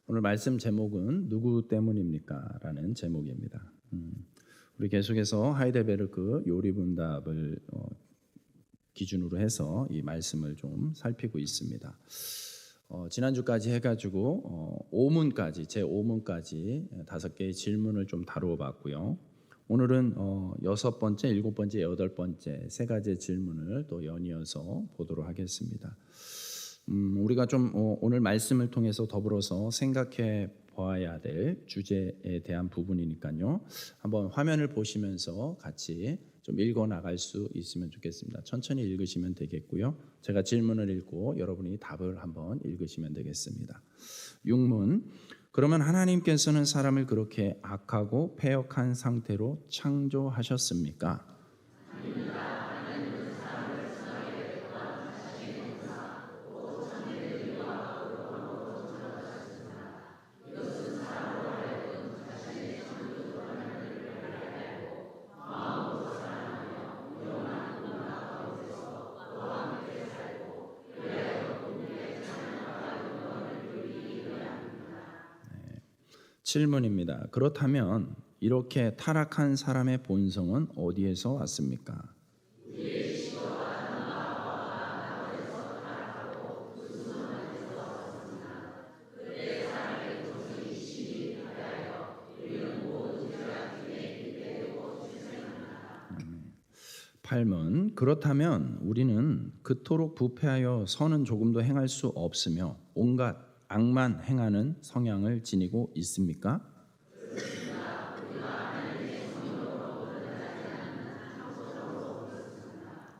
오늘 말씀 제목은 누구 때문입니까? 라는 제목입니다. 우리 계속해서 하이델베르크 요리문답을 기준으로 해서 이 말씀을 좀 살피고 있습니다. 지난주까지 해가지고 5문까지 제 5문까지 5개의 질문을 좀 다루어 봤고요. 오늘은 6번째, 7번째, 8번째 세 가지의 질문을 또 연이어서 보도록 하겠습니다. 우리가 좀 오늘 말씀을 통해서 더불어서 생각해 보아야 될 주제에 대한 부분이니까요. 한번 화면을 보시면서 같이 좀 읽어 나갈 수 있으면 좋겠습니다. 천천히 읽으시면 되겠고요. 제가 질문을 읽고 여러분이 답을 한번 읽으시면 되겠습니다. 6문. 그러면 하나님께서는 사람을 그렇게 악하고 패역한 상태로 창조하셨습니까? 질문입니다. 그렇다면 이렇게 타락한 사람의 본성은 어디에서 왔습니까? 팔문. 그렇다면 우리는 그토록 부패하여 선은 조금도 행할 수 없으며 온갖 악만 행하는 성향을 지니고 있습니까?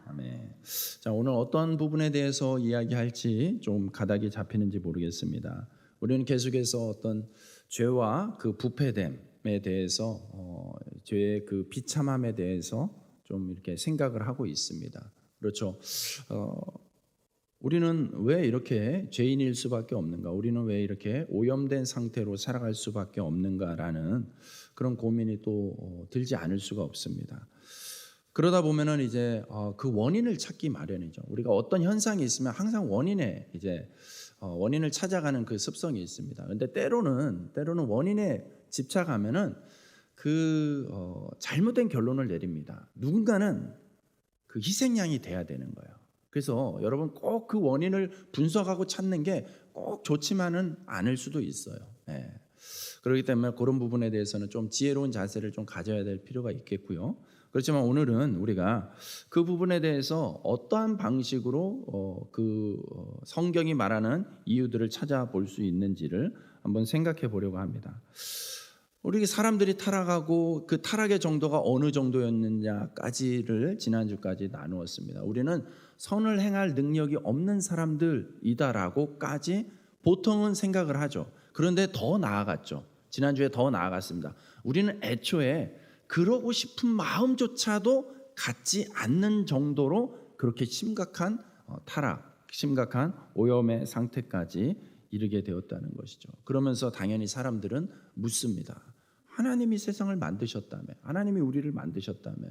아멘. 자, 오늘 어떤 부분에 대해서 이야기할지 좀 가닥이 잡히는지 모르겠습니다. 우리는 계속해서 어떤 죄와 그 부패됨에 대해서 죄의 그 비참함에 대해서 좀 이렇게 생각을 하고 있습니다. 그렇죠. 우리는 왜 이렇게 죄인일 수밖에 없는가? 우리는 왜 이렇게 오염된 상태로 살아갈 수밖에 없는가라는 그런 고민이 또 들지 않을 수가 없습니다. 그러다 보면은 이제 그 원인을 찾기 마련이죠. 우리가 어떤 현상이 있으면 항상 원인을 찾아가는 그 습성이 있습니다. 그런데 때로는 원인에 집착하면은 잘못된 결론을 내립니다. 누군가는 그 희생양이 돼야 되는 거예요. 그래서 여러분 꼭 그 원인을 분석하고 찾는 게 꼭 좋지만은 않을 수도 있어요. 그렇기 때문에 그런 부분에 대해서는 좀 지혜로운 자세를 좀 가져야 될 필요가 있겠고요. 그렇지만 오늘은 우리가 그 부분에 대해서 어떠한 방식으로 성경이 말하는 이유들을 찾아볼 수 있는지를 한번 생각해 보려고 합니다. 우리 사람들이 타락하고 그 타락의 정도가 어느 정도였느냐까지를 지난주까지 나누었습니다. 우리는 선을 행할 능력이 없는 사람들이다라고까지 보통은 생각을 하죠. 그런데 더 나아갔죠. 지난주에 더 나아갔습니다. 우리는 애초에 그러고 싶은 마음조차도 갖지 않는 정도로 그렇게 심각한 타락, 심각한 오염의 상태까지 이르게 되었다는 것이죠. 그러면서 당연히 사람들은 묻습니다. 하나님이 세상을 만드셨다며, 하나님이 우리를 만드셨다며,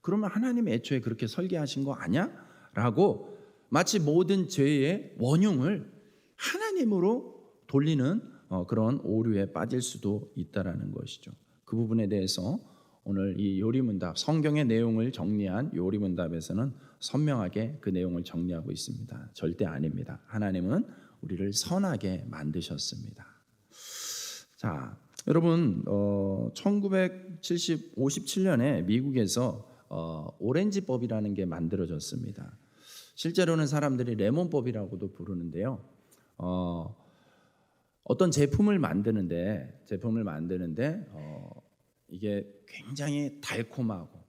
그러면 하나님이 애초에 그렇게 설계하신 거 아니야? 라고 마치 모든 죄의 원흉을 하나님으로 돌리는 그런 오류에 빠질 수도 있다라는 것이죠. 그 부분에 대해서 오늘 이 요리문답, 성경의 내용을 정리한 요리문답에서는 선명하게 그 내용을 정리하고 있습니다. 절대 아닙니다. 하나님은 우리를 선하게 만드셨습니다. 자, 여러분 1957년에 미국에서 오렌지법이라는 게 만들어졌습니다. 실제로는 사람들이 레몬법이라고도 부르는데요. 어떤 제품을 만드는데 이게 굉장히 달콤하고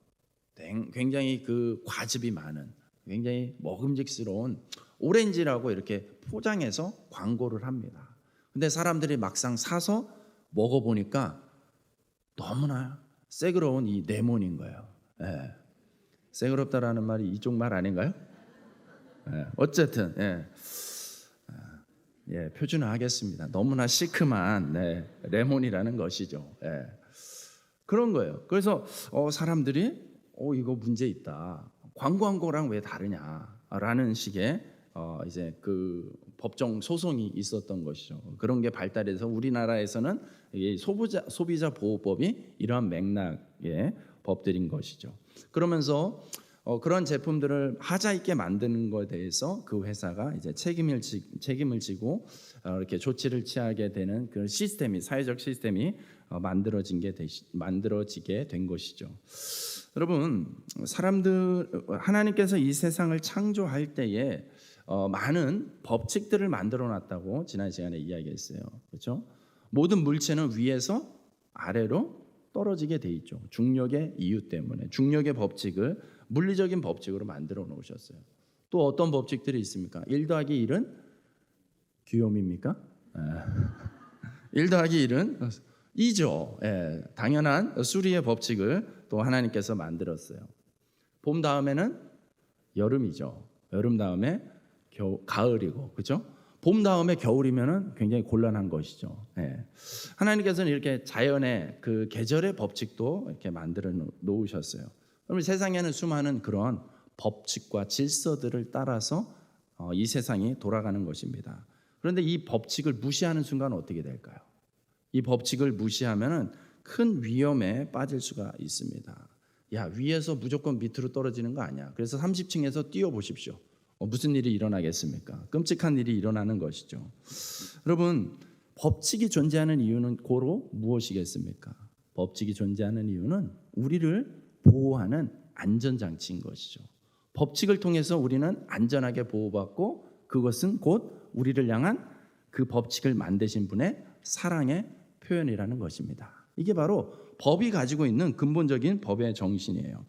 굉장히 그 과즙이 많은 굉장히 먹음직스러운 오렌지라고 이렇게 포장해서 광고를 합니다. 근데 사람들이 막상 사서 먹어보니까 너무나 새그러운 이 레몬인 거예요. 새그럽다라는 말이 이쪽 말 아닌가요? 어쨌든 표준화하겠습니다. 너무나 시큼한 레몬이라는 것이죠. 그런 거예요. 그래서 사람들이 이거 문제 있다. 광고한 거랑 왜 다르냐라는 식의 이제 그 법정 소송이 있었던 것이죠. 그런 게 발달해서 우리나라에서는 이 소비자 보호법이 이러한 맥락의 법들인 것이죠. 그러면서 그런 제품들을 하자 있게 만드는 것에 대해서 그 회사가 이제 책임을 지고 이렇게 조치를 취하게 되는 그 시스템이, 사회적 시스템이 만들어지게 된 것이죠. 여러분, 하나님께서 이 세상을 창조할 때에 많은 법칙들을 만들어 놨다고 지난 시간에 이야기했어요. 그렇죠? 모든 물체는 위에서 아래로 떨어지게 돼 있죠. 중력의 이유 때문에 중력의 법칙을 물리적인 법칙으로 만들어 놓으셨어요. 또 어떤 법칙들이 있습니까? 1 더하기 1은 귀요미입니까? 1 더하기 1은 2죠. 당연한 수리의 법칙을 또 하나님께서 만들었어요. 봄 다음에는 여름이죠. 여름 다음에 가을이고, 그렇죠? 봄 다음에 겨울이면은 굉장히 곤란한 것이죠. 하나님께서는 이렇게 자연의 그 계절의 법칙도 이렇게 만들어 놓으셨어요. 그러면 세상에는 수많은 그런 법칙과 질서들을 따라서 이 세상이 돌아가는 것입니다. 그런데 이 법칙을 무시하는 순간 어떻게 될까요? 이 법칙을 무시하면은 큰 위험에 빠질 수가 있습니다. 야, 위에서 무조건 밑으로 떨어지는 거 아니야. 그래서 30층에서 뛰어 보십시오. 무슨 일이 일어나겠습니까? 끔찍한 일이 일어나는 것이죠. 여러분, 법칙이 존재하는 이유는 고로 무엇이겠습니까? 법칙이 존재하는 이유는 우리를 보호하는 안전장치인 것이죠. 법칙을 통해서 우리는 안전하게 보호받고, 그것은 곧 우리를 향한 그 법칙을 만드신 분의 사랑의 표현이라는 것입니다. 이게 바로 법이 가지고 있는 근본적인 법의 정신이에요.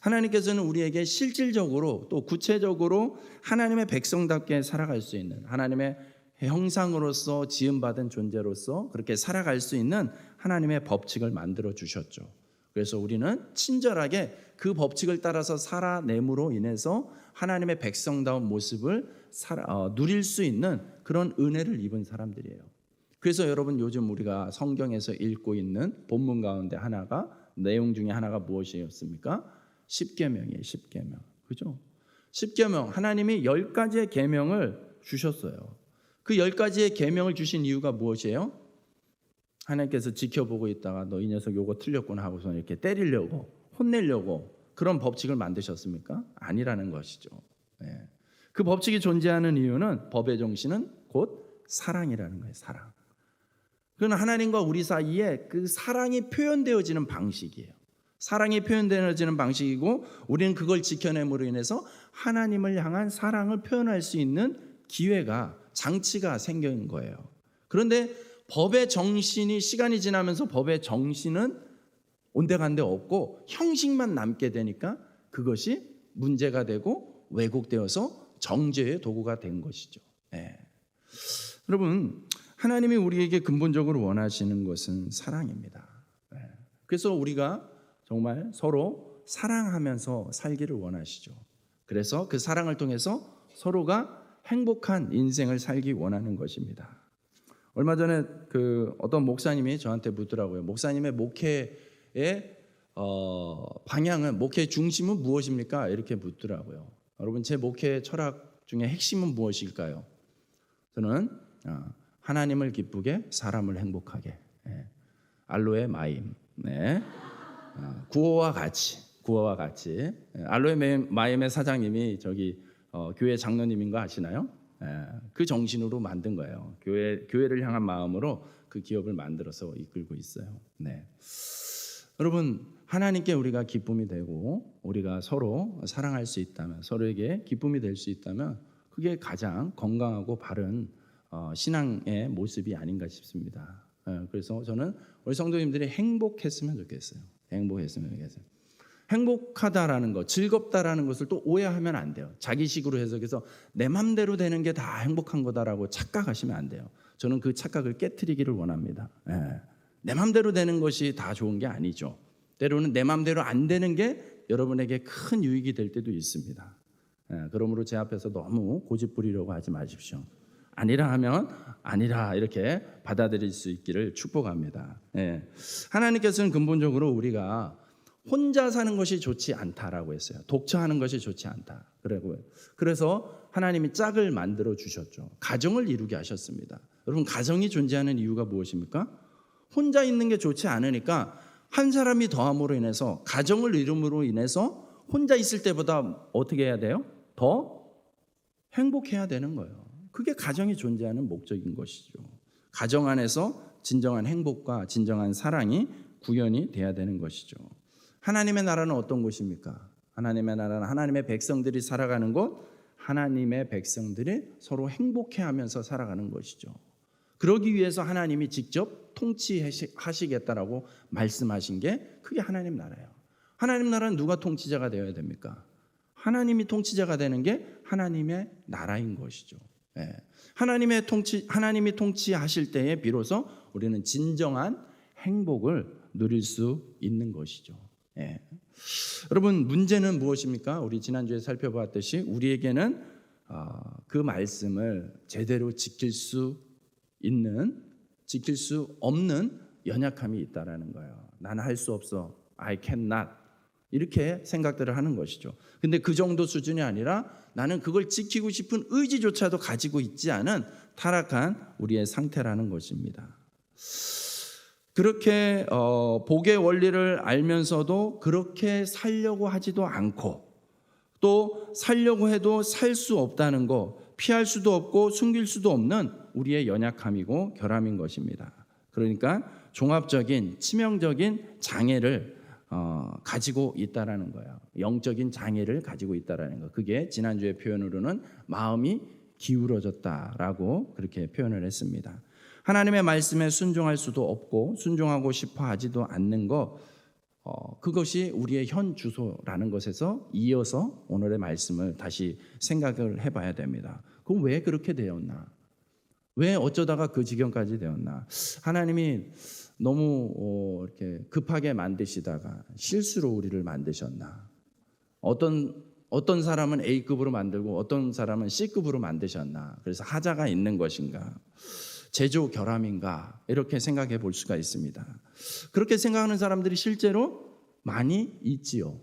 하나님께서는 우리에게 실질적으로 또 구체적으로 하나님의 백성답게 살아갈 수 있는, 하나님의 형상으로서 지음받은 존재로서 그렇게 살아갈 수 있는 하나님의 법칙을 만들어 주셨죠. 그래서 우리는 친절하게 그 법칙을 따라서 살아냄으로 인해서 하나님의 백성다운 모습을 누릴 수 있는 그런 은혜를 입은 사람들이에요. 그래서 여러분, 요즘 우리가 성경에서 읽고 있는 본문 가운데 하나가, 내용 중에 하나가 무엇이었습니까? 십계명이에요. 십계명. 그죠? 십계명, 하나님이 10가지의 계명을 주셨어요. 그 10가지의 계명을 주신 이유가 무엇이에요? 하나님께서 지켜보고 있다가 너 이 녀석 요거 틀렸구나 하고서 이렇게 때리려고, 혼내려고 그런 법칙을 만드셨습니까? 아니라는 것이죠. 그 법칙이 존재하는 이유는, 법의 정신은 곧 사랑이라는 거예요. 사랑. 그건 하나님과 우리 사이에 그 사랑이 표현되어지는 방식이에요. 사랑이 표현되어지는 방식이고, 우리는 그걸 지켜냄으로 인해서 하나님을 향한 사랑을 표현할 수 있는 기회가, 장치가 생긴 거예요. 그런데 법의 정신이, 시간이 지나면서 법의 정신은 온데간데 없고 형식만 남게 되니까 그것이 문제가 되고 왜곡되어서 정죄의 도구가 된 것이죠. 여러분, 하나님이 우리에게 근본적으로 원하시는 것은 사랑입니다. 그래서 우리가 정말 서로 사랑하면서 살기를 원하시죠. 그래서 그 사랑을 통해서 서로가 행복한 인생을 살기 원하는 것입니다. 얼마 전에 어떤 목사님이 저한테 묻더라고요. 목사님의 목회의 방향은, 목회의 중심은 무엇입니까? 이렇게 묻더라고요. 여러분, 제 목회 철학 중에 핵심은 무엇일까요? 저는 하나님을 기쁘게, 사람을 행복하게. 알로에 마임. 구호와 같이. 알로에 마임의 사장님이 저기 교회 장로님인 거 아시나요? 그 정신으로 만든 거예요. 교회를 향한 마음으로 그 기업을 만들어서 이끌고 있어요. 여러분, 하나님께 우리가 기쁨이 되고 우리가 서로 사랑할 수 있다면, 서로에게 기쁨이 될 수 있다면, 그게 가장 건강하고 바른 신앙의 모습이 아닌가 싶습니다. 그래서 저는 우리 성도님들이 행복했으면 좋겠어요. 행복하다라는 것, 즐겁다라는 것을 또 오해하면 안 돼요. 자기식으로 해석해서 내 맘대로 되는 게 다 행복한 거다라고 착각하시면 안 돼요. 저는 그 착각을 깨트리기를 원합니다. 내 맘대로 되는 것이 다 좋은 게 아니죠. 때로는 내 맘대로 안 되는 게 여러분에게 큰 유익이 될 때도 있습니다. 그러므로 제 앞에서 너무 고집 부리려고 하지 마십시오. 아니라 하면 아니라 이렇게 받아들일 수 있기를 축복합니다. 하나님께서는 근본적으로 우리가 혼자 사는 것이 좋지 않다라고 했어요. 독처하는 것이 좋지 않다. 그래서 하나님이 짝을 만들어 주셨죠. 가정을 이루게 하셨습니다. 여러분, 가정이 존재하는 이유가 무엇입니까? 혼자 있는 게 좋지 않으니까 한 사람이 더함으로 인해서, 가정을 이룸으로 인해서 혼자 있을 때보다 어떻게 해야 돼요? 더 행복해야 되는 거예요. 그게 가정이 존재하는 목적인 것이죠. 가정 안에서 진정한 행복과 진정한 사랑이 구현이 돼야 되는 것이죠. 하나님의 나라는 어떤 곳입니까? 하나님의 나라는 하나님의 백성들이 살아가는 곳, 하나님의 백성들이 서로 행복해하면서 살아가는 것이죠. 그러기 위해서 하나님이 직접 통치하시겠다라고 말씀하신 게 그게 하나님 나라예요. 하나님 나라는 누가 통치자가 되어야 됩니까? 하나님이 통치자가 되는 게 하나님의 나라인 것이죠. 하나님이 통치하실 때에 비로소 우리는 진정한 행복을 누릴 수 있는 것이죠. 여러분, 문제는 무엇입니까? 우리 지난주에 살펴봤듯이 우리에게는 그 말씀을 제대로 지킬 수 없는 연약함이 있다라는 거예요. 나는 할 수 없어. I cannot. 이렇게 생각들을 하는 것이죠. 근데 그 정도 수준이 아니라 나는 그걸 지키고 싶은 의지조차도 가지고 있지 않은 타락한 우리의 상태라는 것입니다. 그렇게 복의 원리를 알면서도 그렇게 살려고 하지도 않고, 또 살려고 해도 살 수 없다는 거, 피할 수도 없고 숨길 수도 없는 우리의 연약함이고 결함인 것입니다. 그러니까 종합적인 치명적인 장애를 가지고 있다라는 거예요. 영적인 장애를 가지고 있다라는 거. 그게 지난주의 표현으로는 마음이 기울어졌다라고 그렇게 표현을 했습니다. 하나님의 말씀에 순종할 수도 없고 순종하고 싶어 하지도 않는 것, 그것이 우리의 현 주소라는 것에서 이어서 오늘의 말씀을 다시 생각을 해봐야 됩니다. 그럼 왜 그렇게 되었나? 왜 어쩌다가 그 지경까지 되었나? 하나님이 너무 이렇게 급하게 만드시다가 실수로 우리를 만드셨나? 어떤 사람은 A급으로 만들고 어떤 사람은 C급으로 만드셨나? 그래서 하자가 있는 것인가? 제조 결함인가? 이렇게 생각해 볼 수가 있습니다. 그렇게 생각하는 사람들이 실제로 많이 있지요.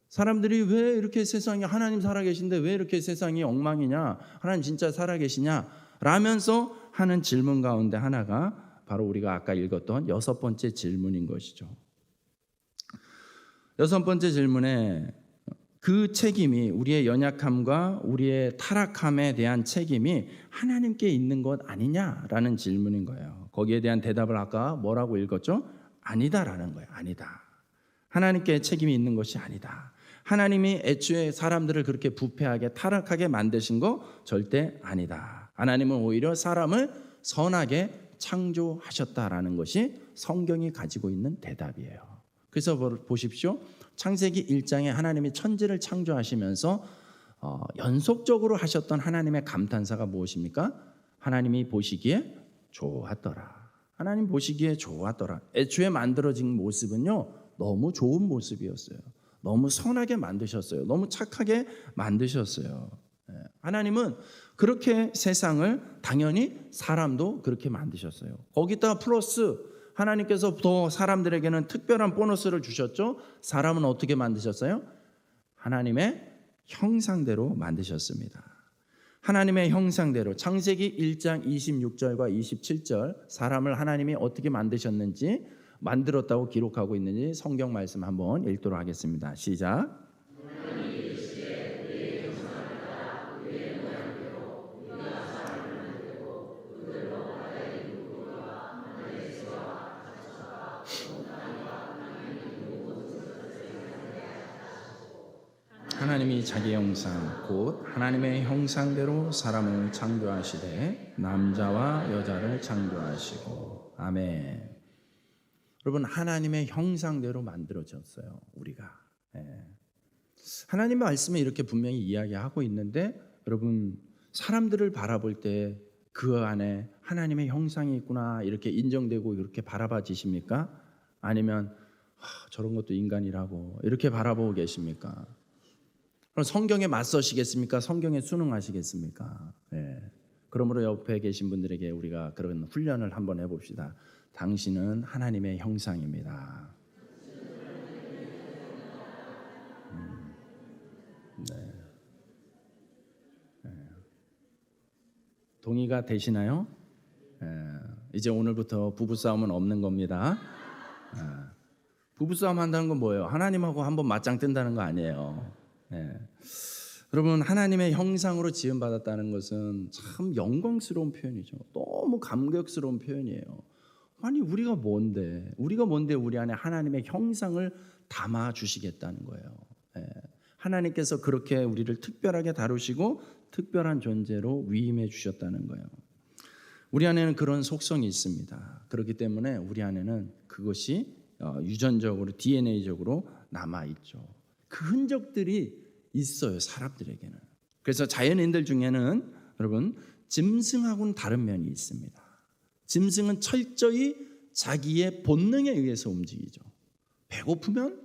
사람들이 왜 이렇게 세상에, 하나님 살아계신데 왜 이렇게 세상이 엉망이냐? 하나님 진짜 살아계시냐? 라면서 하는 질문 가운데 하나가 바로 우리가 아까 읽었던 6번째 질문인 것이죠. 6번째 질문에 그 책임이, 우리의 연약함과 우리의 타락함에 대한 책임이 하나님께 있는 것 아니냐라는 질문인 거예요. 거기에 대한 대답을 아까 뭐라고 읽었죠? 아니다라는 거예요. 아니다. 하나님께 책임이 있는 것이 아니다. 하나님이 애초에 사람들을 그렇게 부패하게 타락하게 만드신 거 절대 아니다. 하나님은 오히려 사람을 선하게 창조하셨다라는 것이 성경이 가지고 있는 대답이에요. 그래서 보십시오. 창세기 1장에 하나님이 천지를 창조하시면서 연속적으로 하셨던 하나님의 감탄사가 무엇입니까? 하나님이 보시기에 좋았더라. 하나님 보시기에 좋았더라. 애초에 만들어진 모습은요, 너무 좋은 모습이었어요. 너무 선하게 만드셨어요. 너무 착하게 만드셨어요. 하나님은 그렇게 세상을, 당연히 사람도 그렇게 만드셨어요. 거기다가 플러스 하나님께서 더 사람들에게는 특별한 보너스를 주셨죠. 사람은 어떻게 만드셨어요? 하나님의 형상대로 만드셨습니다. 하나님의 형상대로, 창세기 1장 26절과 27절, 사람을 하나님이 어떻게 만드셨는지, 만들었다고 기록하고 있는지 성경 말씀 한번 읽도록 하겠습니다. 시작. 하나님이 자기 형상 곧 하나님의 형상대로 사람을 창조하시되 남자와 여자를 창조하시고. 아멘. 여러분, 하나님의 형상대로 만들어졌어요. 우리가. 하나님의 말씀에 이렇게 분명히 이야기하고 있는데, 여러분, 사람들을 바라볼 때 그 안에 하나님의 형상이 있구나 이렇게 인정되고 이렇게 바라봐지십니까? 아니면 저런 것도 인간이라고 이렇게 바라보고 계십니까? 그럼 성경에 맞서시겠습니까? 성경에 순응하시겠습니까? 그러므로 옆에 계신 분들에게 우리가 그런 훈련을 한번 해봅시다. 당신은 하나님의 형상입니다. 동의가 되시나요? 이제 오늘부터 부부싸움은 없는 겁니다. 부부싸움 한다는 건 뭐예요? 하나님하고 한번 맞짱 뜬다는 거 아니에요. 여러분, 하나님의 형상으로 지음받았다는 것은 참 영광스러운 표현이죠. 너무 감격스러운 표현이에요. 아니 우리가 뭔데 우리 안에 하나님의 형상을 담아 주시겠다는 거예요. 하나님께서 그렇게 우리를 특별하게 다루시고 특별한 존재로 위임해 주셨다는 거예요. 우리 안에는 그런 속성이 있습니다. 그렇기 때문에 우리 안에는 그것이 유전적으로 DNA적으로 남아 있죠. 그 흔적들이 있어요, 사람들에게는. 그래서 자연인들 중에는 여러분 짐승하고는 다른 면이 있습니다. 짐승은 철저히 자기의 본능에 의해서 움직이죠. 배고프면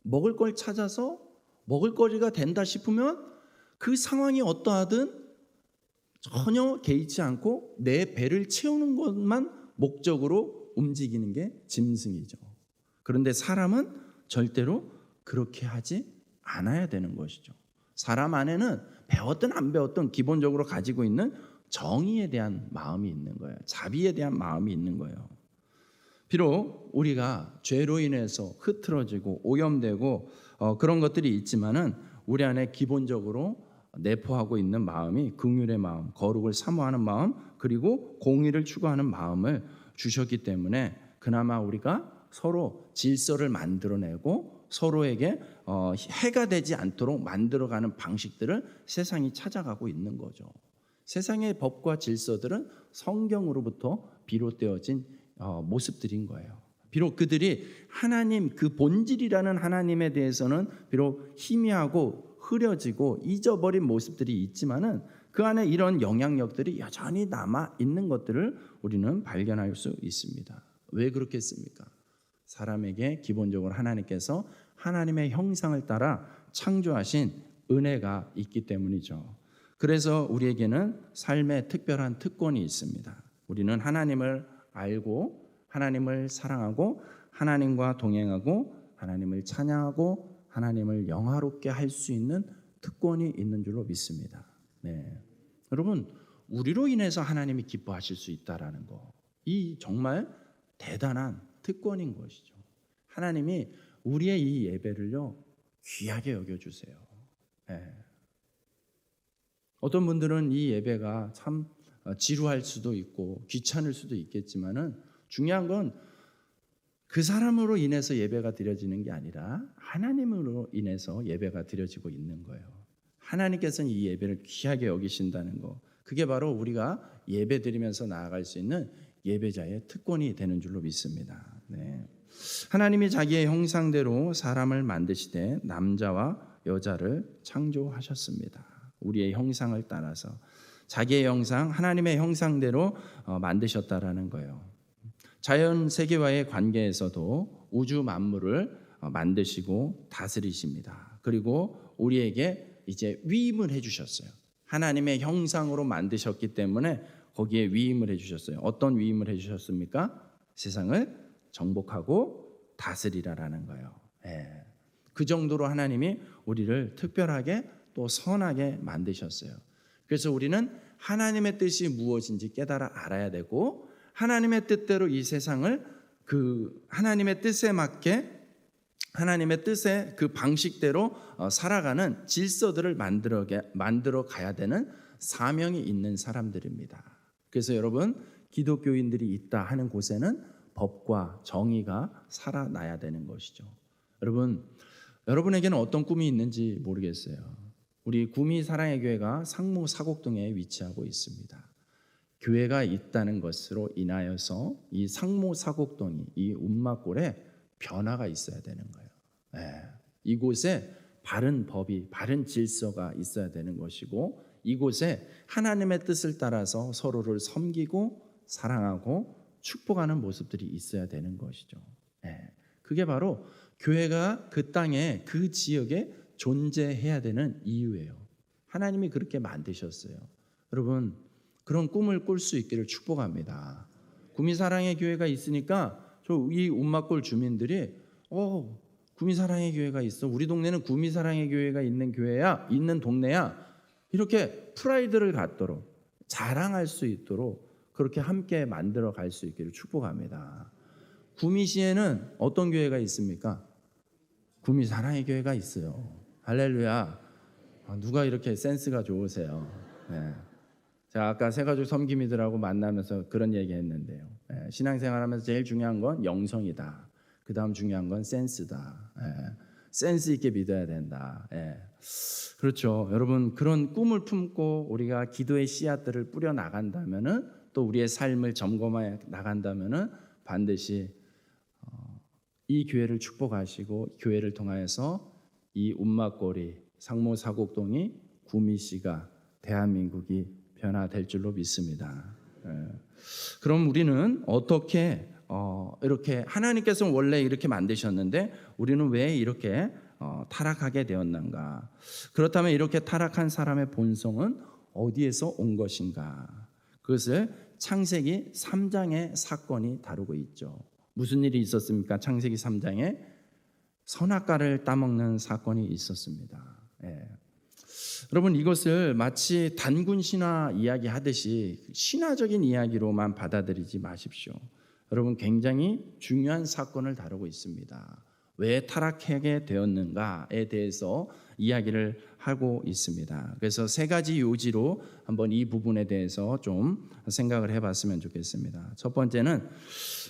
먹을 걸 찾아서 먹을거리가 된다 싶으면 그 상황이 어떠하든 전혀 개의치 않고 내 배를 채우는 것만 목적으로 움직이는 게 짐승이죠. 그런데 사람은 절대로 그렇게 하지 않아야 되는 것이죠. 사람 안에는 배웠든 안 배웠든 기본적으로 가지고 있는 정의에 대한 마음이 있는 거예요. 자비에 대한 마음이 있는 거예요. 비록 우리가 죄로 인해서 흐트러지고 오염되고 그런 것들이 있지만은 우리 안에 기본적으로 내포하고 있는 마음이 긍휼의 마음, 거룩을 사모하는 마음, 그리고 공의를 추구하는 마음을 주셨기 때문에 그나마 우리가 서로 질서를 만들어내고 서로에게 해가 되지 않도록 만들어가는 방식들을 세상이 찾아가고 있는 거죠. 세상의 법과 질서들은 성경으로부터 비롯되어진 모습들인 거예요. 비록 그들이 하나님, 그 본질이라는 하나님에 대해서는 비록 희미하고 흐려지고 잊어버린 모습들이 있지만은 그 안에 이런 영향력들이 여전히 남아 있는 것들을 우리는 발견할 수 있습니다. 왜 그렇겠습니까? 사람에게 기본적으로 하나님께서 하나님의 형상을 따라 창조하신 은혜가 있기 때문이죠. 그래서 우리에게는 삶의 특별한 특권이 있습니다. 우리는 하나님을 알고 하나님을 사랑하고 하나님과 동행하고 하나님을 찬양하고 하나님을 영화롭게 할 수 있는 특권이 있는 줄로 믿습니다. 여러분, 우리로 인해서 하나님이 기뻐하실 수 있다라는 거, 이 정말 대단한 특권인 것이죠. 하나님이 우리의 이 예배를요 귀하게 여겨주세요. 어떤 분들은 이 예배가 참 지루할 수도 있고 귀찮을 수도 있겠지만은 중요한 건 그 사람으로 인해서 예배가 드려지는 게 아니라 하나님으로 인해서 예배가 드려지고 있는 거예요. 하나님께서는 이 예배를 귀하게 여기신다는 거, 그게 바로 우리가 예배 드리면서 나아갈 수 있는 예배자의 특권이 되는 줄로 믿습니다. 하나님이 자기의 형상대로 사람을 만드시되 남자와 여자를 창조하셨습니다. 우리의 형상을 따라서 자기의 형상, 하나님의 형상대로 만드셨다라는 거예요. 자연 세계와의 관계에서도 우주 만물을 만드시고 다스리십니다. 그리고 우리에게 이제 위임을 해주셨어요. 하나님의 형상으로 만드셨기 때문에 거기에 위임을 해주셨어요. 어떤 위임을 해주셨습니까? 세상을 정복하고 다스리라라는 거예요. 그 정도로 하나님이 우리를 특별하게 또 선하게 만드셨어요. 그래서 우리는 하나님의 뜻이 무엇인지 깨달아 알아야 되고 하나님의 뜻대로 이 세상을 그 하나님의 뜻에 맞게 하나님의 뜻의 그 방식대로 살아가는 질서들을 만들어 가야 되는 사명이 있는 사람들입니다. 그래서 여러분, 기독교인들이 있다 하는 곳에는 법과 정의가 살아나야 되는 것이죠. 여러분에게는 어떤 꿈이 있는지 모르겠어요. 우리 구미 사랑의 교회가 상무 사곡동에 위치하고 있습니다. 교회가 있다는 것으로 인하여서 이 상무 사곡동이 이 운막골에 변화가 있어야 되는 거예요. 이곳에 바른 법이, 바른 질서가 있어야 되는 것이고 이곳에 하나님의 뜻을 따라서 서로를 섬기고 사랑하고 축복하는 모습들이 있어야 되는 것이죠. 그게 바로 교회가 그 땅에 그 지역에 존재해야 되는 이유예요. 하나님이 그렇게 만드셨어요. 여러분, 그런 꿈을 꿀 수 있기를 축복합니다. 구미사랑의 교회가 있으니까 이 운막골 주민들이 구미사랑의 교회가 있어, 우리 동네는 구미사랑의 교회가 있는 교회야, 있는 동네야, 이렇게 프라이드를 갖도록 자랑할 수 있도록 그렇게 함께 만들어 갈 수 있기를 축복합니다. 구미시에는 어떤 교회가 있습니까? 구미 사랑의 교회가 있어요. 할렐루야. 누가 이렇게 센스가 좋으세요? 네. 제가 아까 새가족 섬김이들하고 만나면서 그런 얘기 했는데요. 신앙생활하면서 제일 중요한 건 영성이다. 그 다음 중요한 건 센스다. 센스 있게 믿어야 된다. 그렇죠. 여러분, 그런 꿈을 품고 우리가 기도의 씨앗들을 뿌려 나간다면은, 또 우리의 삶을 점검해 나간다면은 반드시 이 교회를 축복하시고 교회를 통하여서 이 운막거리 상모사곡동이 구미시가 대한민국이 변화될 줄로 믿습니다. 그럼 우리는 어떻게 이렇게 하나님께서는 원래 이렇게 만드셨는데 우리는 왜 이렇게 타락하게 되었는가? 그렇다면 이렇게 타락한 사람의 본성은 어디에서 온 것인가? 그것을 창세기 3장의 사건이 다루고 있죠. 무슨 일이 있었습니까? 창세기 3장에 선악과를 따먹는 사건이 있었습니다. 여러분, 이것을 마치 단군 신화 이야기 하듯이 신화적인 이야기로만 받아들이지 마십시오. 여러분, 굉장히 중요한 사건을 다루고 있습니다. 왜 타락하게 되었는가에 대해서 이야기를 하고 있습니다. 그래서 세 가지 요지로 한번 이 부분에 대해서 좀 생각을 해봤으면 좋겠습니다. 첫 번째는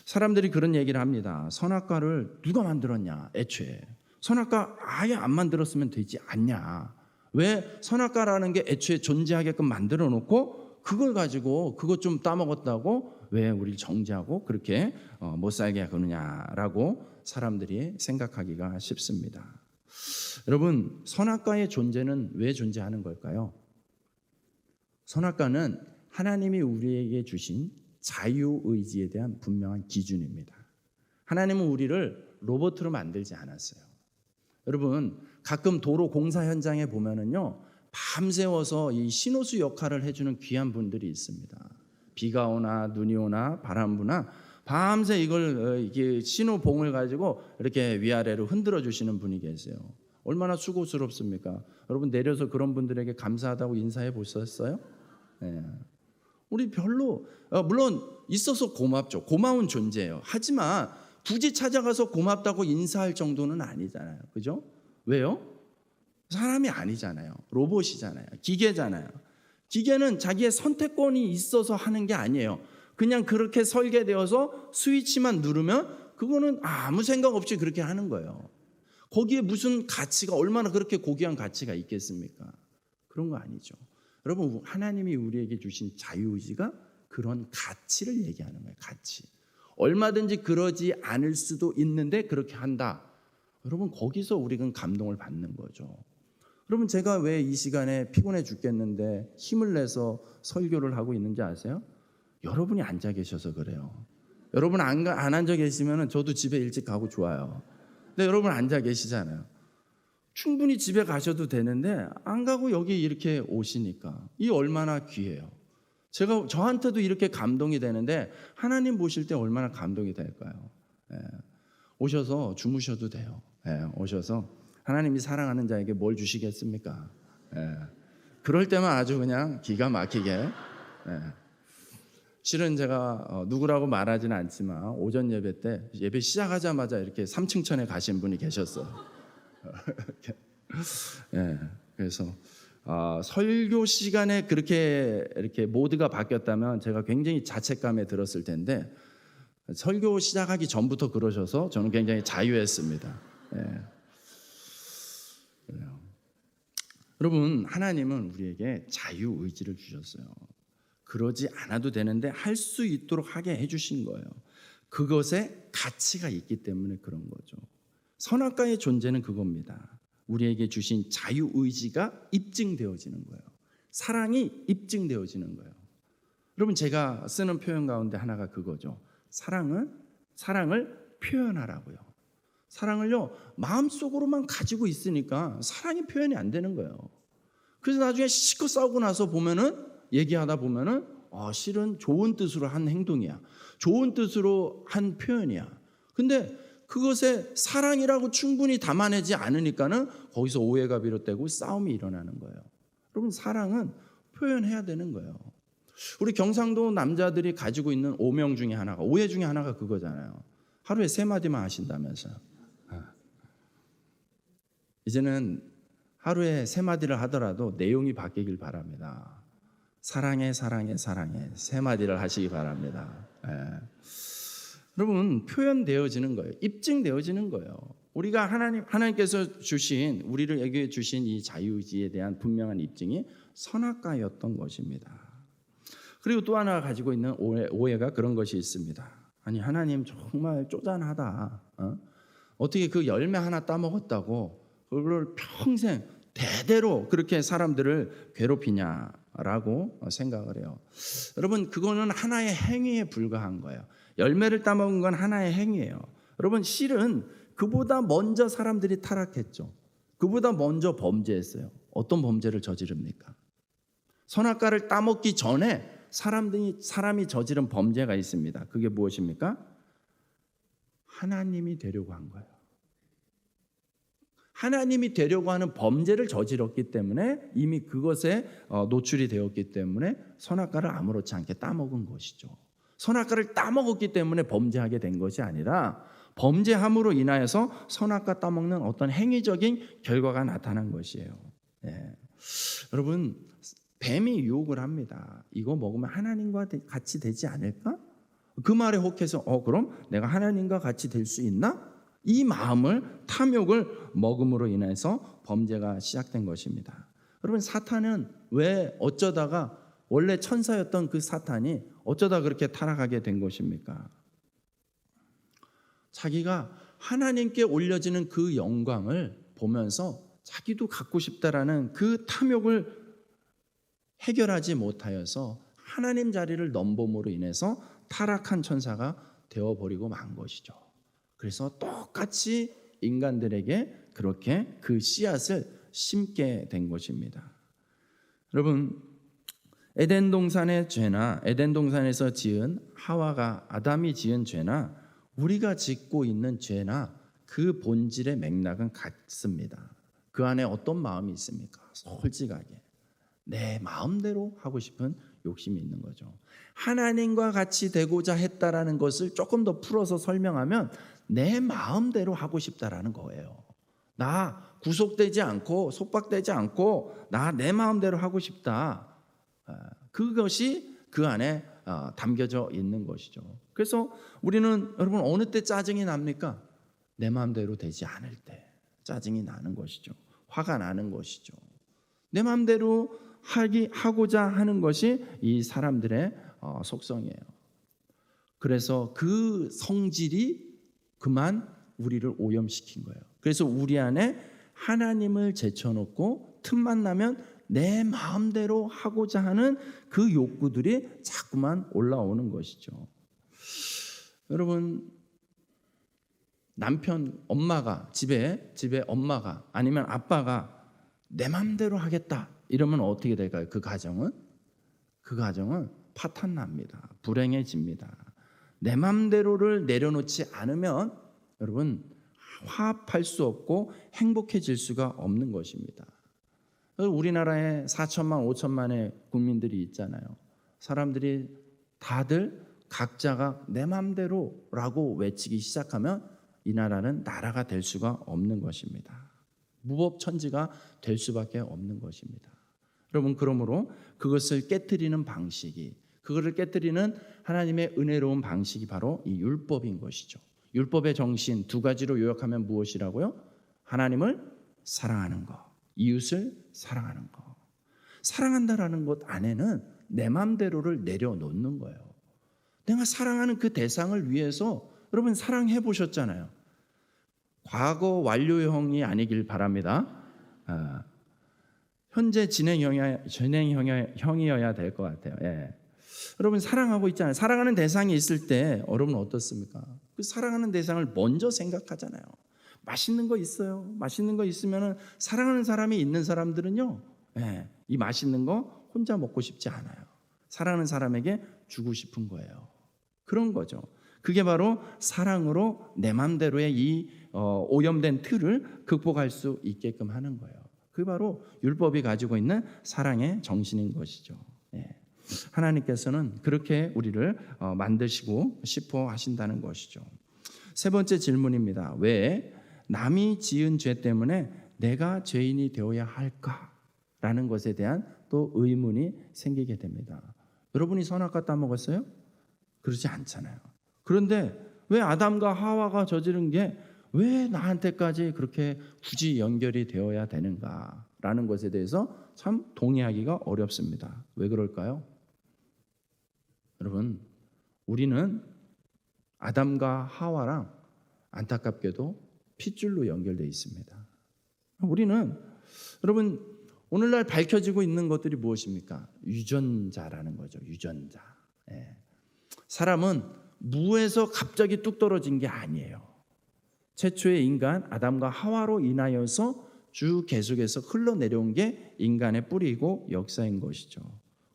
사람들이 그런 얘기를 합니다. 선악과를 누가 만들었냐? 애초에 선악과 아예 안 만들었으면 되지 않냐? 왜 선악과라는 게 애초에 존재하게끔 만들어 놓고 그걸 가지고 그것 좀 따먹었다고 왜 우리를 정죄하고 그렇게 못 살게 하느냐라고 사람들이 생각하기가 쉽습니다. 여러분, 선악과의 존재는 왜 존재하는 걸까요? 선악과는 하나님이 우리에게 주신 자유의지에 대한 분명한 기준입니다. 하나님은 우리를 로봇으로 만들지 않았어요. 여러분, 가끔 도로 공사 현장에 보면은요, 밤새워서 이 신호수 역할을 해주는 귀한 분들이 있습니다. 비가 오나 눈이 오나 바람 부나 밤새 이게 신호봉을 가지고 이렇게 위아래로 흔들어 주시는 분이 계세요. 얼마나 수고스럽습니까? 여러분, 내려서 그런 분들에게 감사하다고 인사해 보셨어요? 우리 별로 물론 있어서 고맙죠. 고마운 존재예요. 하지만 굳이 찾아가서 고맙다고 인사할 정도는 아니잖아요. 그죠? 왜요? 사람이 아니잖아요. 로봇이잖아요. 기계잖아요. 기계는 자기의 선택권이 있어서 하는 게 아니에요. 그냥 그렇게 설계되어서 스위치만 누르면 그거는 아무 생각 없이 그렇게 하는 거예요. 거기에 무슨 가치가, 얼마나 그렇게 고귀한 가치가 있겠습니까? 그런 거 아니죠. 여러분, 하나님이 우리에게 주신 자유의지가 그런 가치를 얘기하는 거예요. 가치. 얼마든지 그러지 않을 수도 있는데 그렇게 한다. 여러분, 거기서 우리는 감동을 받는 거죠. 여러분, 제가 왜 이 시간에 피곤해 죽겠는데 힘을 내서 설교를 하고 있는지 아세요? 여러분이 앉아 계셔서 그래요. 여러분 안 앉아 계시면 저도 집에 일찍 가고 좋아요. 근데 여러분 앉아 계시잖아요. 충분히 집에 가셔도 되는데 안 가고 여기 이렇게 오시니까 이 얼마나 귀해요. 저한테도 이렇게 감동이 되는데 하나님 보실 때 얼마나 감동이 될까요? 오셔서 주무셔도 돼요. 오셔서 하나님이 사랑하는 자에게 뭘 주시겠습니까? 그럴 때만 아주 그냥 기가 막히게. 실은 제가 누구라고 말하지는 않지만 오전 예배 때 예배 시작하자마자 이렇게 3층천에 가신 분이 계셨어요. 그래서 설교 시간에 그렇게 이렇게 모드가 바뀌었다면 제가 굉장히 자책감에 들었을 텐데 설교 시작하기 전부터 그러셔서 저는 굉장히 자유했습니다. 여러분, 하나님은 우리에게 자유의지를 주셨어요. 그러지 않아도 되는데 할 수 있도록 하게 해주신 거예요. 그것에 가치가 있기 때문에 그런 거죠. 선악과의 존재는 그겁니다. 우리에게 주신 자유의지가 입증되어지는 거예요. 사랑이 입증되어지는 거예요. 여러분, 제가 쓰는 표현 가운데 하나가 그거죠. 사랑을 표현하라고요. 사랑을요, 마음속으로만 가지고 있으니까 사랑이 표현이 안 되는 거예요. 그래서 나중에 실컷 싸우고 나서 얘기하다 보면은 실은 좋은 뜻으로 한 행동이야. 좋은 뜻으로 한 표현이야. 근데 그것에 사랑이라고 충분히 담아내지 않으니까는 거기서 오해가 비롯되고 싸움이 일어나는 거예요. 여러분, 사랑은 표현해야 되는 거예요. 우리 경상도 남자들이 가지고 있는 오명 중에 하나가, 오해 중에 하나가 그거잖아요. 하루에 3마디만 하신다면서요. 이제는 하루에 3마디를 하더라도 내용이 바뀌길 바랍니다. 사랑해 사랑해 사랑해 3마디를 하시기 바랍니다. 여러분, 표현되어지는 거예요. 입증되어지는 거예요. 우리가 하나님께서 주신, 우리에게 주신 이 자유의지에 대한 분명한 입증이 선악과였던 것입니다. 그리고 또 하나 가지고 있는 오해가 그런 것이 있습니다. 아니, 하나님 정말 쪼잔하다. 어떻게 그 열매 하나 따먹었다고 그걸 평생 대대로 그렇게 사람들을 괴롭히냐라고 생각을 해요. 여러분, 그거는 하나의 행위에 불과한 거예요. 열매를 따먹은 건 하나의 행위예요. 여러분, 실은 그보다 먼저 사람들이 타락했죠. 그보다 먼저 범죄했어요. 어떤 범죄를 저지릅니까? 선악과를 따먹기 전에 사람이 저지른 범죄가 있습니다. 그게 무엇입니까? 하나님이 되려고 한 거예요. 하나님이 되려고 하는 범죄를 저질렀기 때문에, 이미 그것에 노출이 되었기 때문에 선악과를 아무렇지 않게 따먹은 것이죠. 선악과를 따먹었기 때문에 범죄하게 된 것이 아니라, 범죄함으로 인하여서 선악과 따먹는 어떤 행위적인 결과가 나타난 것이에요. 여러분, 뱀이 유혹을 합니다. 이거 먹으면 하나님과 같이 되지 않을까? 그 말에 혹해서 그럼 내가 하나님과 같이 될 수 있나? 이 마음을, 탐욕을 먹음으로 인해서 범죄가 시작된 것입니다. 여러분, 사탄은 왜 어쩌다가, 원래 천사였던 그 사탄이 어쩌다 그렇게 타락하게 된 것입니까? 자기가 하나님께 올려지는 그 영광을 보면서 자기도 갖고 싶다라는 그 탐욕을 해결하지 못하여서 하나님 자리를 넘봄으로 인해서 타락한 천사가 되어버리고 만 것이죠. 그래서 똑같이 인간들에게 그렇게 그 씨앗을 심게 된 것입니다. 여러분, 에덴 동산의 죄나 에덴 동산에서 지은 아담이 지은 죄나 우리가 짓고 있는 죄나 그 본질의 맥락은 같습니다. 그 안에 어떤 마음이 있습니까? 솔직하게 내 마음대로 하고 싶은 욕심이 있는 거죠. 하나님과 같이 되고자 했다라는 것을 조금 더 풀어서 설명하면 내 마음대로 하고 싶다라는 거예요. 나 구속되지 않고 속박되지 않고 나 내 마음대로 하고 싶다. 그것이 그 안에 담겨져 있는 것이죠. 그래서 우리는, 여러분, 어느 때 짜증이 납니까? 내 마음대로 되지 않을 때 짜증이 나는 것이죠. 화가 나는 것이죠. 내 마음대로 하고자 하는 것이 이 사람들의 속성이에요. 그래서 그 성질이 그만 우리를 오염시킨 거예요. 그래서 우리 안에 하나님을 제쳐놓고 틈만 나면 내 마음대로 하고자 하는 그 욕구들이 자꾸만 올라오는 것이죠. 여러분, 엄마가 집에 엄마가 아니면 아빠가 내 마음대로 하겠다 이러면 어떻게 될까요? 그 가정은 파탄납니다. 불행해집니다. 내 마음대로를 내려놓지 않으면 여러분, 화합할 수 없고 행복해질 수가 없는 것입니다. 우리나라에 4천만 5천만의 국민들이 있잖아요. 사람들이 다들 각자가 내 마음대로라고 외치기 시작하면 이 나라는 나라가 될 수가 없는 것입니다. 무법천지가 될 수밖에 없는 것입니다. 여러분, 그러므로 그것을 깨트리는 방식이, 그거를 깨트리는 하나님의 은혜로운 방식이 바로 이 율법인 것이죠. 율법의 정신 두 가지로 요약하면 무엇이라고요? 하나님을 사랑하는 것, 이웃을 사랑하는 것. 사랑한다라는 것 안에는 내 마음대로를 내려놓는 거예요. 내가 사랑하는 그 대상을 위해서, 여러분, 사랑해 보셨잖아요. 과거 완료형이 아니길 바랍니다. 현재 진행형이어야 될 것 같아요. 여러분, 사랑하고 있잖아요. 사랑하는 대상이 있을 때 여러분 어떻습니까? 그 사랑하는 대상을 먼저 생각하잖아요. 맛있는 거 있어요. 맛있는 거 있으면 사랑하는 사람이 있는 사람들은요, 이 맛있는 거 혼자 먹고 싶지 않아요. 사랑하는 사람에게 주고 싶은 거예요. 그런 거죠. 그게 바로 사랑으로 내 맘대로의 이 오염된 틀을 극복할 수 있게끔 하는 거예요. 그게 바로 율법이 가지고 있는 사랑의 정신인 것이죠. 하나님께서는 그렇게 우리를 만드시고 싶어 하신다는 것이죠. 세 번째 질문입니다. 왜 남이 지은 죄 때문에 내가 죄인이 되어야 할까라는 것에 대한 또 의문이 생기게 됩니다. 여러분이 선악과 따먹었어요? 그러지 않잖아요. 그런데 왜 아담과 하와가 저지른 게 왜 나한테까지 그렇게 굳이 연결이 되어야 되는가라는 것에 대해서 참 동의하기가 어렵습니다. 왜 그럴까요? 여러분, 우리는 아담과 하와랑 안타깝게도 핏줄로 연결되어 있습니다. 우리는 여러분 오늘날 밝혀지고 있는 것들이 무엇입니까? 유전자라는 거죠. 유전자. 사람은 무에서 갑자기 뚝 떨어진 게 아니에요. 최초의 인간 아담과 하와로 인하여서 쭉 계속해서 흘러내려온 게 인간의 뿌리이고 역사인 것이죠.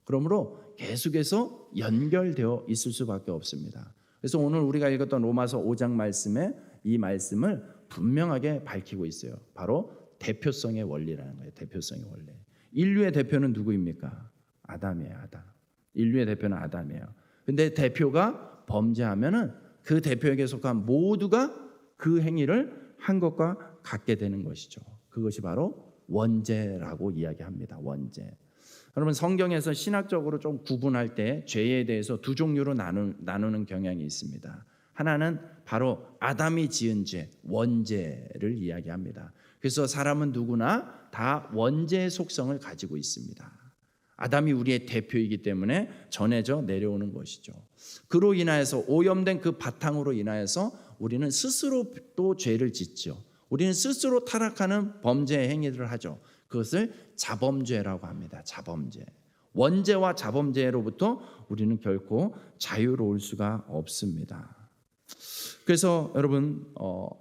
그러므로 계속해서 연결되어 있을 수밖에 없습니다. 그래서 오늘 우리가 읽었던 로마서 5장 말씀에 이 말씀을 분명하게 밝히고 있어요. 바로 대표성의 원리라는 거예요. 대표성의 원리. 인류의 대표는 누구입니까? 아담이에요. 아담. 인류의 대표는 아담이에요. 근데 대표가 범죄하면은 그 대표에게 속한 모두가 그 행위를 한 것과 같게 되는 것이죠. 그것이 바로 원죄라고 이야기합니다. 원죄. 여러분 성경에서 신학적으로 좀 구분할 때 죄에 대해서 두 종류로 나누는 경향이 있습니다. 하나는 바로 아담이 지은 죄, 원죄를 이야기합니다. 그래서 사람은 누구나 다 원죄의 속성을 가지고 있습니다. 아담이 우리의 대표이기 때문에 전해져 내려오는 것이죠. 그로 인하여서 오염된 그 바탕으로 인하여서 우리는 스스로 또 죄를 짓죠. 우리는 스스로 타락하는 범죄 행위들을 하죠. 그것을 자범죄라고 합니다. 자범죄. 원죄와 자범죄로부터 우리는 결코 자유로울 수가 없습니다. 그래서 여러분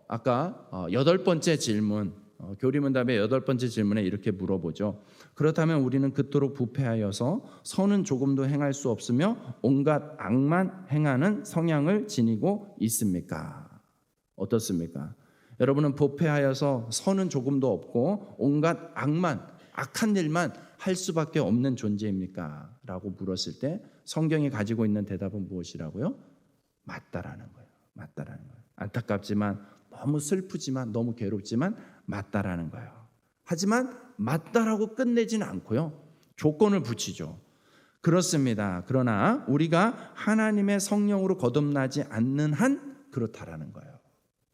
아까 8번째 질문 교리문답의 8번째 질문에 이렇게 물어보죠. 그렇다면 우리는 그토록 부패하여서 선은 조금도 행할 수 없으며 온갖 악만 행하는 성향을 지니고 있습니까? 어떻습니까? 여러분은 부패하여서 선은 조금도 없고 온갖 악한 일만 할 수밖에 없는 존재입니까? 라고 물었을 때 성경이 가지고 있는 대답은 무엇이라고요? 맞다라는 거예요. 맞다라는 거예요. 안타깝지만 너무 슬프지만 너무 괴롭지만 맞다라는 거예요. 하지만 맞다라고 끝내지는 않고요. 조건을 붙이죠. 그렇습니다. 그러나 우리가 하나님의 성령으로 거듭나지 않는 한 그렇다라는 거예요.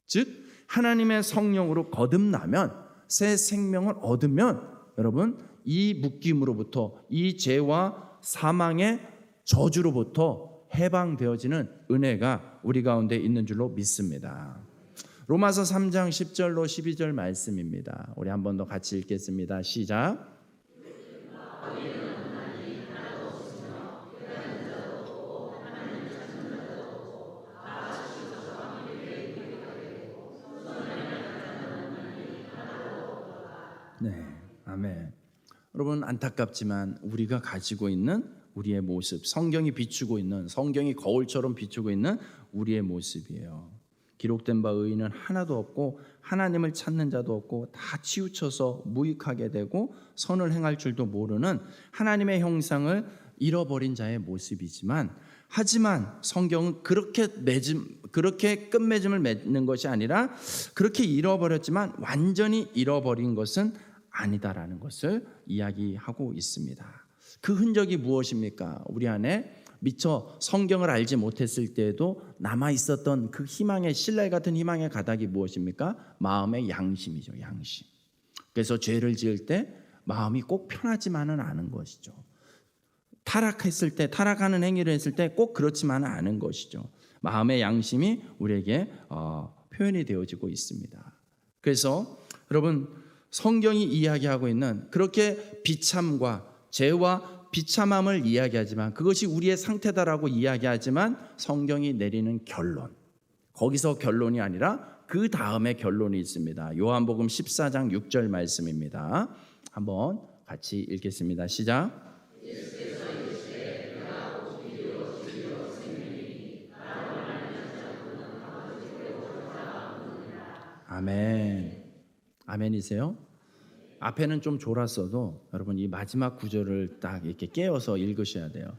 즉 하나님의 성령으로 거듭나면 새 생명을 얻으면 여러분 이 묶임으로부터 이 죄와 사망의 저주로부터 해방되어지는 은혜가 우리 가운데 있는 줄로 믿습니다. 로마서 3장 10절로 12절 말씀입니다. 우리 한 번 더 같이 읽겠습니다. 시작. 네, 아멘. 여러분 안타깝지만 우리가 가지고 있는 우리의 모습, 성경이 비추고 있는, 성경이 거울처럼 비추고 있는 우리의 모습이에요. 기록된 바 의인은 하나도 없고 하나님을 찾는 자도 없고 다 치우쳐서 무익하게 되고 선을 행할 줄도 모르는 하나님의 형상을 잃어버린 자의 모습이지만, 하지만 성경은 그렇게 끝맺음을 맺는 것이 아니라 그렇게 잃어버렸지만 완전히 잃어버린 것은 아니다라는 것을 이야기하고 있습니다. 그 흔적이 무엇입니까? 우리 안에 미처 성경을 알지 못했을 때에도 남아 있었던 그 희망의, 신랄 같은 희망의 가닥이 무엇입니까? 마음의 양심이죠. 양심. 그래서 죄를 지을 때 마음이 꼭 편하지만은 않은 것이죠. 타락했을 때, 타락하는 행위를 했을 때 꼭 그렇지만은 않은 것이죠. 마음의 양심이 우리에게 표현이 되어지고 있습니다. 그래서 여러분 성경이 이야기하고 있는 그렇게 비참과 죄와 비참함을 이야기하지만, 그것이 우리의 상태다라고 이야기하지만 성경이 내리는 결론, 거기서 결론이 아니라 그 다음에 결론이 있습니다. 요한복음 14장 6절 말씀입니다. 한번 같이 읽겠습니다. 시작. 아멘. 아멘이세요? 앞에는 좀 졸았어도 여러분 이 마지막 구절을 딱 이렇게 깨어서 읽으셔야 돼요.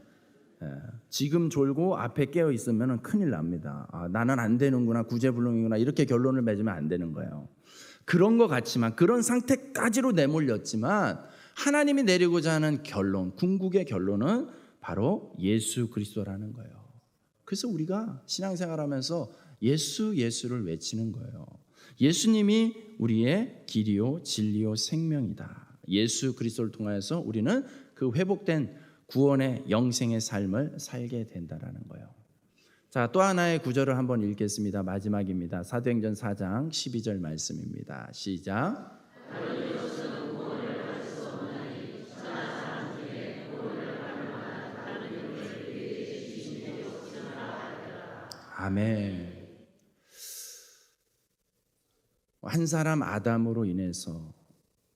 지금 졸고 앞에 깨어 있으면 큰일 납니다. 나는 안 되는구나, 구제불능이구나, 이렇게 결론을 맺으면 안 되는 거예요. 그런 것 같지만, 그런 상태까지로 내몰렸지만 하나님이 내리고자 하는 결론, 궁극의 결론은 바로 예수 그리스도라는 거예요. 그래서 우리가 신앙생활하면서 예수를 외치는 거예요. 예수님이 우리의 길이요 진리요 생명이다. 예수 그리스도를 통하여서 우리는 그 회복된 구원의 영생의 삶을 살게 된다라는 거예요. 자, 또 하나의 구절을 한번 읽겠습니다. 마지막입니다. 사도행전 4장 12절 말씀입니다. 시작. 아멘. 한 사람 아담으로 인해서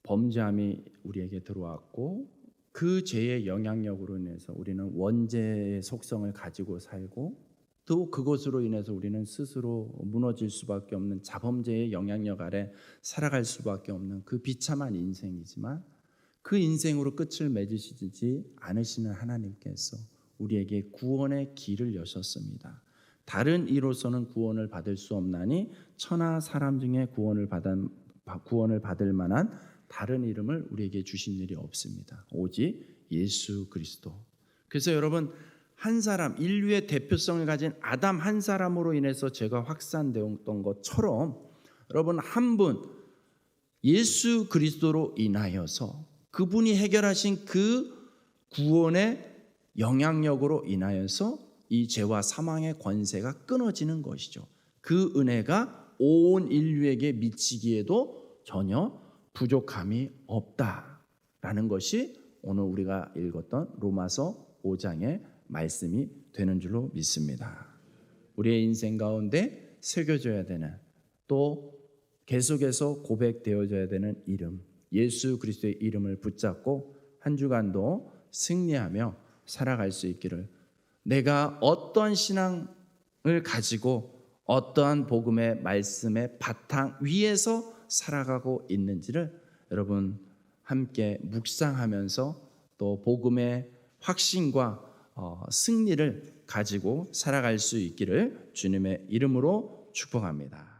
범죄함이 우리에게 들어왔고, 그 죄의 영향력으로 인해서 우리는 원죄의 속성을 가지고 살고, 또 그것으로 인해서 우리는 스스로 무너질 수밖에 없는 자범죄의 영향력 아래 살아갈 수밖에 없는 그 비참한 인생이지만, 그 인생으로 끝을 맺으시지 않으시는 하나님께서 우리에게 구원의 길을 여셨습니다. 다른 이로서는 구원을 받을 수 없나니 천하 사람 중에 구원을 받을 만한 다른 이름을 우리에게 주신 일이 없습니다. 오직 예수 그리스도. 그래서 여러분, 한 사람, 인류의 대표성을 가진 아담 한 사람으로 인해서 죄가 확산되었던 것처럼, 여러분 한 분 예수 그리스도로 인하여서 그분이 해결하신 그 구원의 영향력으로 인하여서 이 죄와 사망의 권세가 끊어지는 것이죠. 그 은혜가 온 인류에게 미치기에도 전혀 부족함이 없다라는 것이 오늘 우리가 읽었던 로마서 5장의 말씀이 되는 줄로 믿습니다. 우리의 인생 가운데 새겨져야 되는, 또 계속해서 고백되어져야 되는 이름, 예수 그리스도의 이름을 붙잡고 한 주간도 승리하며 살아갈 수 있기를, 내가 어떤 신앙을 가지고 어떠한 복음의 말씀의 바탕 위에서 살아가고 있는지를 여러분 함께 묵상하면서 또 복음의 확신과 승리를 가지고 살아갈 수 있기를 주님의 이름으로 축복합니다.